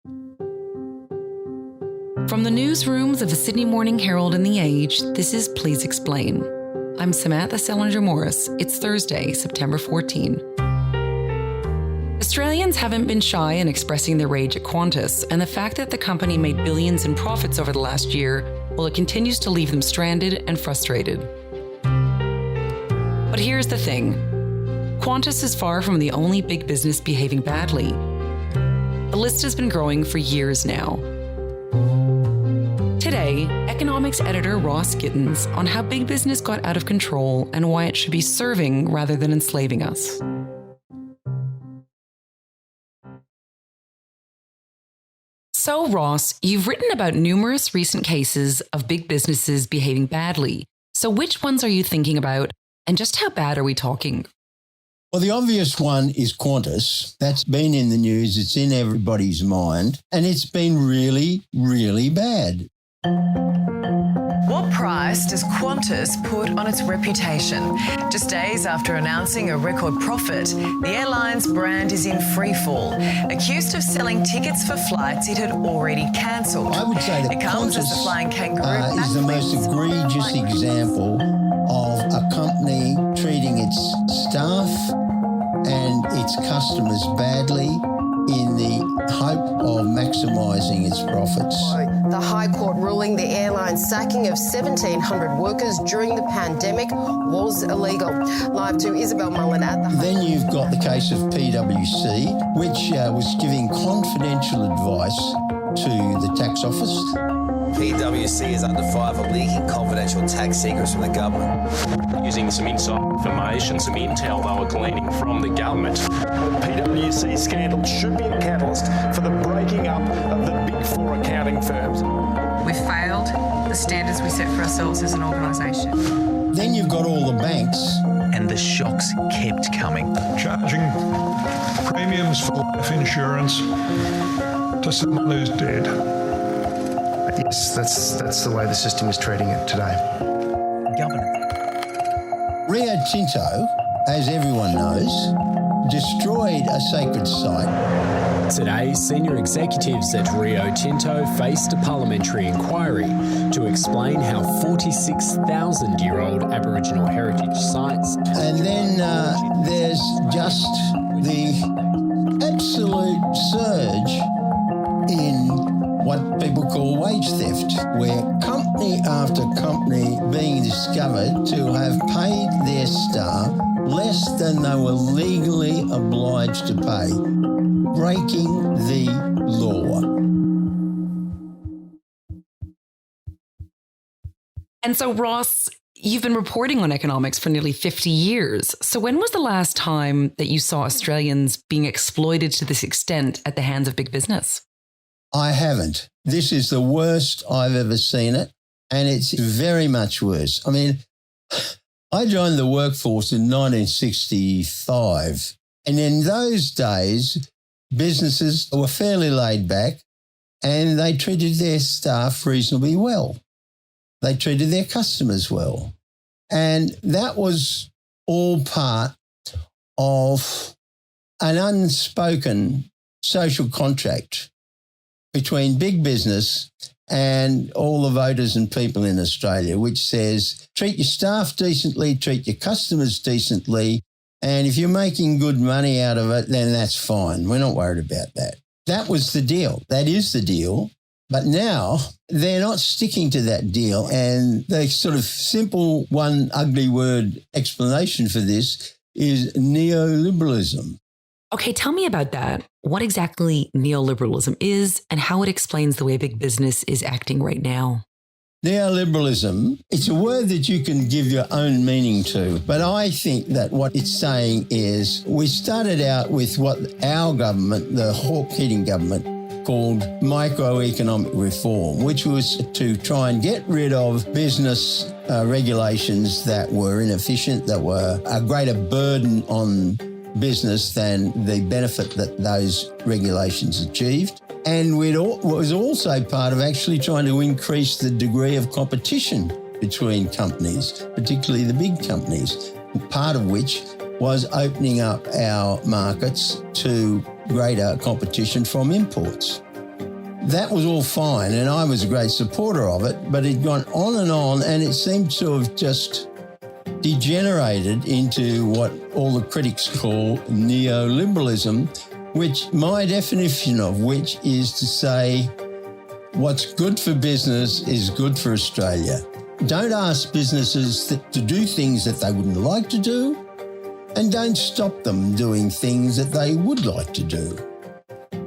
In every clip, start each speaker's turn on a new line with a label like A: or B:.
A: From the newsrooms of the Sydney Morning Herald and The Age, this is Please Explain. I'm Samantha Selinger-Morris. It's Thursday, September 14. Australians haven't been shy in expressing their rage at Qantas, and the fact that the company made billions in profits over the last year, well, it continues to leave them stranded and frustrated. But here's the thing. Qantas is far from the only big business behaving badly. The list has been growing for years now. Today, economics editor Ross Gittins on how big business got out of control and why it should be serving rather than enslaving us. So, Ross, you've written about numerous recent cases of big businesses behaving badly. So which ones are you thinking about, and just how bad are we talking?
B: Well, the obvious one is Qantas. That's been in the news. It's in everybody's mind, and it's been really, really bad.
C: What price does Qantas put on its reputation? Just days after announcing a record profit, the airline's brand is in freefall, accused of selling tickets for flights it had already cancelled.
B: I would say that
C: it comes
B: Qantas
C: as the flying kangaroo
B: is the most egregious example of a company treating its staff and its customers badly in the hope of maximising its profits.
D: The High Court ruling the airline's sacking of 1,700 workers during the pandemic was illegal. Live to Isabel Mullen at the
B: Then you've got the case of PwC, which was giving confidential advice to the tax office.
E: PwC is under fire for leaking confidential tax secrets from the government.
F: Using some inside information, some intel they were gleaning from the government.
G: The PwC scandal should be a catalyst for the breaking up of the big four accounting firms.
H: We've failed the standards we set for ourselves as an organisation.
B: Then you've got all the banks.
I: And the shocks kept coming.
J: Charging premiums for life insurance to someone who's dead.
K: Yes, that's the way the system is treating it today.
I: Governor.
B: Rio Tinto, as everyone knows, destroyed a sacred site.
L: Today, senior executives at Rio Tinto faced a parliamentary inquiry to explain how 46,000-year-old Aboriginal heritage sites...
B: And then there's just the absolute surge in what people call wage theft, where company after company being discovered to have paid their staff less than they were legally obliged to pay, breaking the law.
A: And so, Ross, you've been reporting on economics for nearly 50 years. So when was the last time that you saw Australians being exploited to this extent at the hands of big business?
B: I haven't. This is the worst I've ever seen it, and it's very much worse. I mean, I joined the workforce in 1965, and in those days, businesses were fairly laid back, and they treated their staff reasonably well. They treated their customers well. And that was all part of an unspoken social contract between big business and all the voters and people in Australia, which says treat your staff decently, treat your customers decently, and if you're making good money out of it, then that's fine. We're not worried about that. That was the deal. That is the deal. But now they're not sticking to that deal, and the sort of simple one ugly word explanation for this is neoliberalism.
A: Okay, tell me about that. What exactly neoliberalism is and how it explains the way big business is acting right now.
B: Neoliberalism, it's a word that you can give your own meaning to, but I think that what it's saying is we started out with what our government, the Hawke-Keating government, called microeconomic reform, which was to try and get rid of business regulations that were inefficient, that were a greater burden on business than the benefit that those regulations achieved. And it was also part of actually trying to increase the degree of competition between companies, particularly the big companies, part of which was opening up our markets to greater competition from imports. that was all fine, and I was a great supporter of it, but it'd gone on, and it seemed to have just degenerated into what all the critics call neoliberalism, which my definition of which is to say what's good for business is good for Australia. Don't ask businesses to do things that they wouldn't like to do, and don't stop them doing things that they would like to do.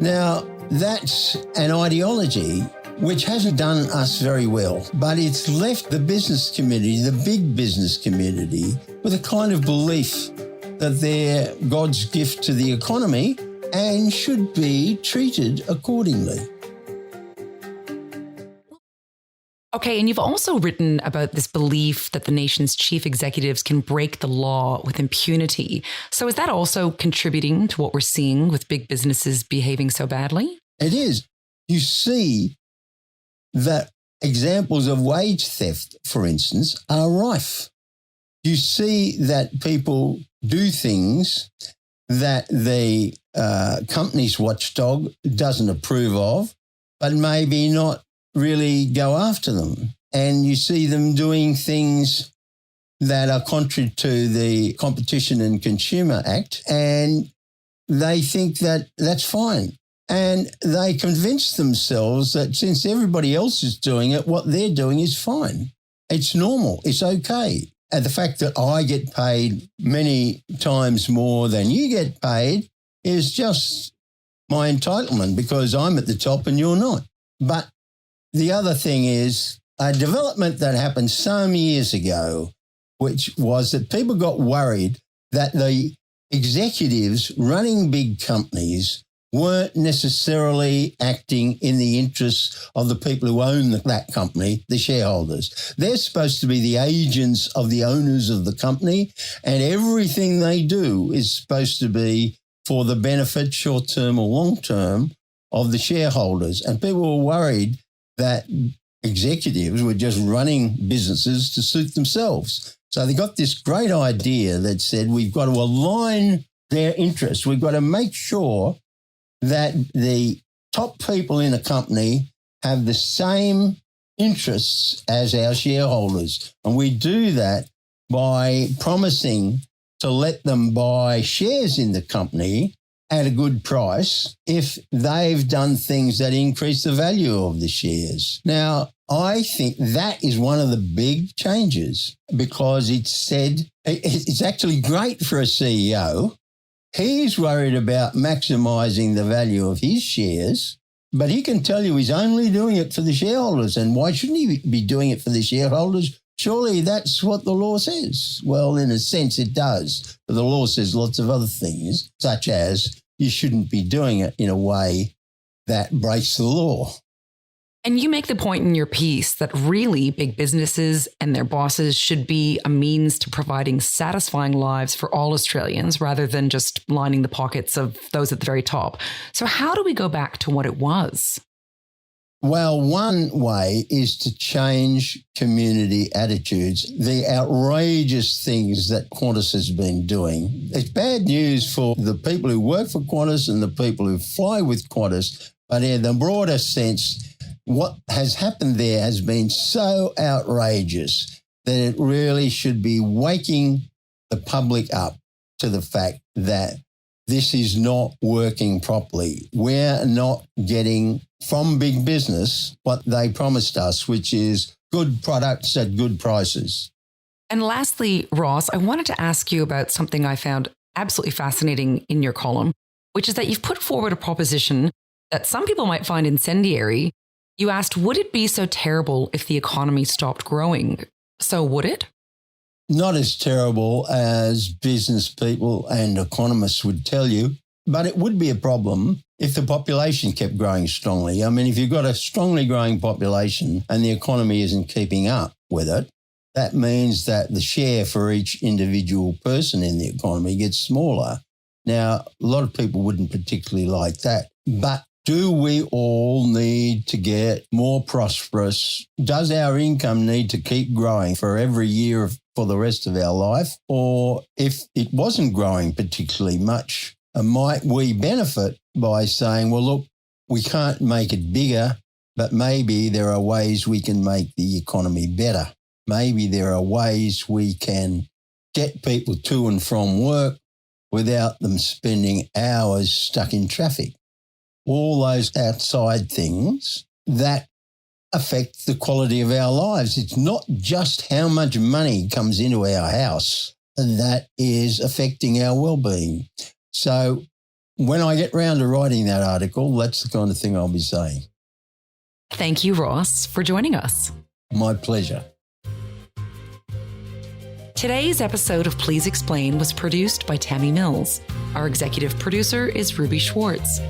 B: Now, that's an ideology which hasn't done us very well, but it's left the business community, the big business community, with a kind of belief that they're God's gift to the economy and should be treated accordingly.
A: Okay, and you've also written about this belief that the nation's chief executives can break the law with impunity. So is that also contributing to what we're seeing with big businesses behaving so badly?
B: It is. You see that examples of wage theft, for instance, are rife. You see that people do things that the company's watchdog doesn't approve of, but maybe not really go after them. And you see them doing things that are contrary to the Competition and Consumer Act, and they think that that's fine. And they convince themselves that since everybody else is doing it, what they're doing is fine. It's normal. It's okay. And the fact that I get paid many times more than you get paid is just my entitlement because I'm at the top and you're not. But the other thing is a development that happened some years ago, which was that people got worried that the executives running big companies weren't necessarily acting in the interests of the people who own that company, the shareholders. They're supposed to be the agents of the owners of the company, and everything they do is supposed to be for the benefit, short-term or long-term, of the shareholders. And people were worried that executives were just running businesses to suit themselves. So they got this great idea that said we've got to align their interests. We've got to make sure that the top people in a company have the same interests as our shareholders. And we do that by promising to let them buy shares in the company at a good price if they've done things that increase the value of the shares. Now, I think that is one of the big changes because it's actually great for a CEO. He's worried about maximising the value of his shares, but he can tell you he's only doing it for the shareholders. And why shouldn't he be doing it for the shareholders? Surely that's what the law says. Well, in a sense, it does. But the law says lots of other things, such as you shouldn't be doing it in a way that breaks the law.
A: And you make the point in your piece that really big businesses and their bosses should be a means to providing satisfying lives for all Australians rather than just lining the pockets of those at the very top. So how do we go back to what it was?
B: Well, one way is to change community attitudes. The outrageous things that Qantas has been doing. It's bad news for the people who work for Qantas and the people who fly with Qantas, but in the broader sense, what has happened there has been so outrageous that it really should be waking the public up to the fact that this is not working properly. We're not getting from big business what they promised us, which is good products at good prices.
A: And lastly, Ross, I wanted to ask you about something I found absolutely fascinating in your column, which is that you've put forward a proposition that some people might find incendiary. You asked, would it be so terrible if the economy stopped growing? So would it?
B: Not as terrible as business people and economists would tell you, but it would be a problem if the population kept growing strongly. I mean, if you've got a strongly growing population and the economy isn't keeping up with it, that means that the share for each individual person in the economy gets smaller. Now, a lot of people wouldn't particularly like that, but do we all need to get more prosperous? Does our income need to keep growing for every year for the rest of our life? Or if it wasn't growing particularly much, might we benefit by saying, well, look, We can't make it bigger, but maybe there are ways we can make the economy better. Maybe there are ways we can get people to and from work without them spending hours stuck in traffic. All those outside things that affect the quality of our lives. It's not just how much money comes into our house that is affecting our well-being. So when I get round to writing that article, that's the kind of thing I'll be saying.
A: Thank you, Ross, for joining us.
B: My pleasure.
A: Today's episode of Please Explain was produced by Tammy Mills. Our executive producer is Ruby Schwartz.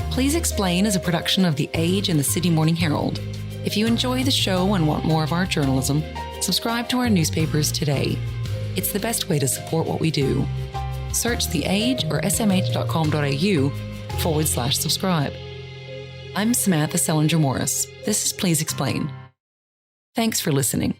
A: Please Explain is a production of The Age and the Sydney Morning Herald. If you enjoy the show and want more of our journalism, subscribe to our newspapers today. It's the best way to support what we do. Search The Age or smh.com.au/subscribe. I'm Samantha Selinger Morris. This is Please Explain. Thanks for listening.